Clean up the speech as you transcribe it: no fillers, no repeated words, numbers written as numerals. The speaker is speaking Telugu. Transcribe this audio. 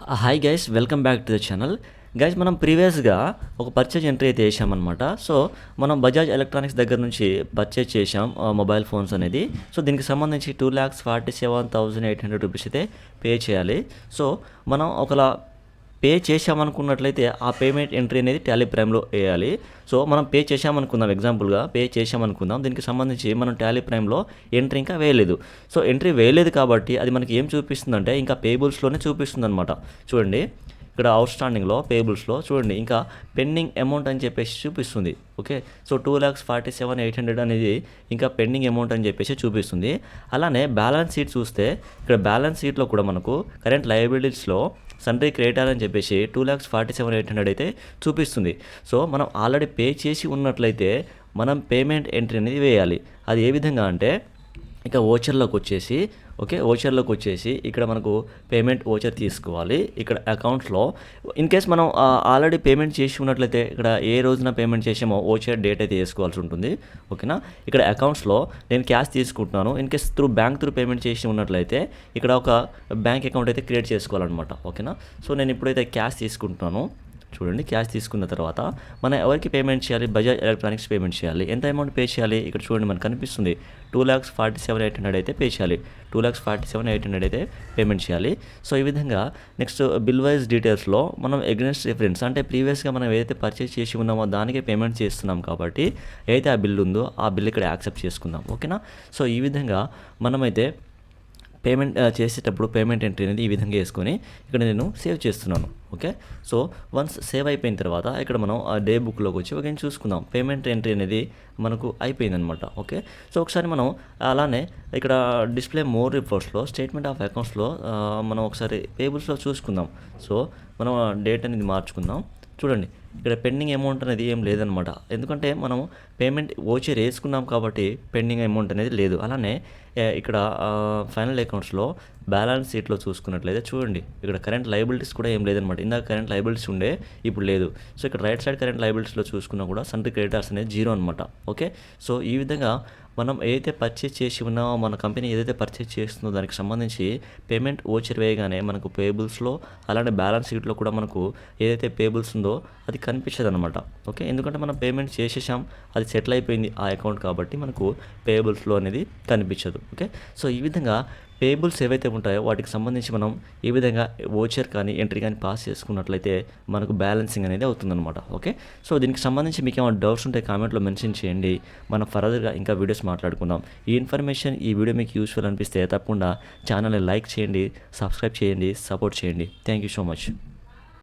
Hi guys, welcome back to the channel. Guys, మనం ప్రీవియస్గా ఒక పర్చేజ్ ఎంట్రీ అయితే చేసామన్నమాట. సో మనం బజాజ్ ఎలక్ట్రానిక్స్ దగ్గర నుంచి పర్చేజ్ చేసాం మొబైల్ ఫోన్స్ అనేది. సో దీనికి సంబంధించి 2,47,800 రూపీస్ అయితే పే చేయాలి. సో మనం ఒకలా పే చేసామనుకున్నట్లయితే ఆ పేమెంట్ ఎంట్రీ అనేది టాలీ ప్రైమ్లో వేయాలి. సో మనం పే చేసామనుకుందాం, ఎగ్జాంపుల్గా పే చేసామనుకుందాం. దీనికి సంబంధించి మనం టాలీ ప్రైమ్లో ఎంట్రీ ఇంకా వేయలేదు. సో ఎంట్రీ వేయలేదు కాబట్టి అది మనకి ఏం చూపిస్తుందంటే ఇంకా పేబుల్స్లోనే చూపిస్తుంది అనమాట. చూడండి, ఇక్కడ అవుట్ స్టాండింగ్లో పేబుల్స్లో చూడండి ఇంకా పెండింగ్ అమౌంట్ అని చెప్పేసి చూపిస్తుంది. ఓకే, సో 2,47,800 అనేది ఇంకా పెండింగ్ అమౌంట్ అని చెప్పేసి చూపిస్తుంది. అలానే బ్యాలెన్స్ షీట్ చూస్తే ఇక్కడ బ్యాలెన్స్ షీట్లో కూడా మనకు కరెంట్ లయబిలిటీస్లో సన్రీ క్రెడిటార్ అని చెప్పేసి 2,47,800 అయితే చూపిస్తుంది. సో మనం ఆల్రెడీ పే చేసి ఉన్నట్లయితే మనం పేమెంట్ ఎంట్రీ అనేది వేయాలి. అది ఏ విధంగా అంటే ఇక ఓచర్లోకి వచ్చేసి ఇక్కడ మనకు పేమెంట్ ఓచర్ తీసుకోవాలి. ఇక్కడ అకౌంట్స్లో ఇన్ కేస్ మనం ఆల్రెడీ పేమెంట్ చేసి ఉన్నట్లయితే ఇక్కడ ఏ రోజున పేమెంట్ చేసామో ఓచర్ డేట్ అయితే వేసుకోవాల్సి ఉంటుంది. ఓకేనా, ఇక్కడ అకౌంట్స్లో నేను క్యాష్ తీసుకుంటున్నాను. In case bank through payment చేసి ఉన్నట్లయితే ఇక్కడ ఒక బ్యాంక్ అకౌంట్ అయితే క్రియేట్ చేసుకోవాలన్నమాట. ఓకేనా, సో నేను ఇప్పుడైతే క్యాష్ తీసుకుంటున్నాను. చూడండి, క్యాష్ తీసుకున్న తర్వాత మనం ఎవరికి పేమెంట్ చేయాలి? బజాజ్ ఎలక్ట్రానిక్స్ పేమెంట్ చేయాలి. ఎంత అమౌంట్ పే చేయాలి? ఇక్కడ చూడండి, మనకు కనిపిస్తుంది 2,47,800 అయితే పే చేయాలి. 2,47,800 అయితే పేమెంట్ చేయాలి. సో ఈ విధంగా నెక్స్ట్ బిల్ వైజ్ డీటెయిల్స్లో మనం ఎగ్నెస్ట్ రిఫరెన్స్ అంటే ప్రీవియస్గా మనం ఏదైతే పర్చేస్ చేసి ఉన్నామో దానికే పేమెంట్ చేస్తున్నాం కాబట్టి ఏదైతే ఆ బిల్ ఉందో ఆ బిల్ ఇక్కడ యాక్సెప్ట్ చేసుకుందాం. ఓకేనా, సో ఈ విధంగా మనమైతే పేమెంట్ చేసేటప్పుడు పేమెంట్ ఎంట్రీ అనేది ఈ విధంగా వేసుకొని ఇక్కడ నేను సేవ్ చేస్తున్నాను. ఓకే, సో వన్స్ సేవ్ అయిపోయిన తర్వాత ఇక్కడ మనం ఆ డే బుక్లోకి వచ్చి ఒక చూసుకుందాం. పేమెంట్ ఎంట్రీ అనేది మనకు అయిపోయిందనమాట. ఓకే, సో ఒకసారి మనం అలానే ఇక్కడ డిస్ప్లే మోర్ రిపోర్ట్స్లో స్టేట్మెంట్ ఆఫ్ అకౌంట్స్లో మనం ఒకసారి పేబుల్స్లో చూసుకుందాం. సో మనం డేట్ అనేది మార్చుకుందాం. చూడండి, ఇక్కడ పెండింగ్ అమౌంట్ అనేది ఏం లేదనమాట. ఎందుకంటే మనం పేమెంట్ ఓచర్ వేసుకున్నాం కాబట్టి పెండింగ్ అమౌంట్ అనేది లేదు. అలానే ఇక్కడ ఫైనల్ అకౌంట్స్లో బ్యాలెన్స్ షీట్లో చూసుకున్నట్లయితే చూడండి, ఇక్కడ కరెంట్ లయబిలిటీస్ కూడా ఏం లేదనమాట. ఇందాక కరెంట్ లయబిలిటీస్ ఉండే, ఇప్పుడు లేదు. సో ఇక్కడ రైట్ సైడ్ కరెంట్ లయబిలిటీస్లో చూసుకున్నా కూడా సన్రీ క్రెడిటార్స్ అనేది 0 అనమాట. ఓకే, సో ఈ విధంగా మనం ఏదైతే పర్చేస్ చేసి ఉన్నామో, మన కంపెనీ ఏదైతే పర్చేస్ చేస్తుందో దానికి సంబంధించి పేమెంట్ ఓచర్ వేయగానే మనకు పేబుల్స్లో అలానే బ్యాలెన్స్ షీట్లో కూడా మనకు ఏదైతే పేబుల్స్ ఉందో అది కనిపించదు అనమాట. ఓకే, ఎందుకంటే మనం పేమెంట్ చేసేసాం, అది సెటిల్ అయిపోయింది ఆ అకౌంట్ కాబట్టి మనకు పేబుల్స్లో అనేది కనిపించదు. ఓకే, సో ఈ విధంగా పేబుల్స్ ఏవైతే ఉంటాయో వాటికి సంబంధించి మనం ఈ విధంగా ఓచర్ కానీ ఎంట్రీ కానీ పాస్ చేసుకున్నట్లయితే మనకు బ్యాలెన్సింగ్ అనేది అవుతుందన్నమాట. ఓకే, సో దీనికి సంబంధించి మీకు ఏమైనా డౌట్స్ ఉంటే కామెంట్లో మెన్షన్ చేయండి. మనం ఫర్దర్గా ఇంకా వీడియోస్ మాట్లాడుకుందాం. ఈ వీడియో మీకు యూస్ఫుల్ అనిపిస్తే తప్పకుండా ఛానల్ని లైక్ చేయండి, సబ్స్క్రైబ్ చేయండి, సపోర్ట్ చేయండి. Thank you so much.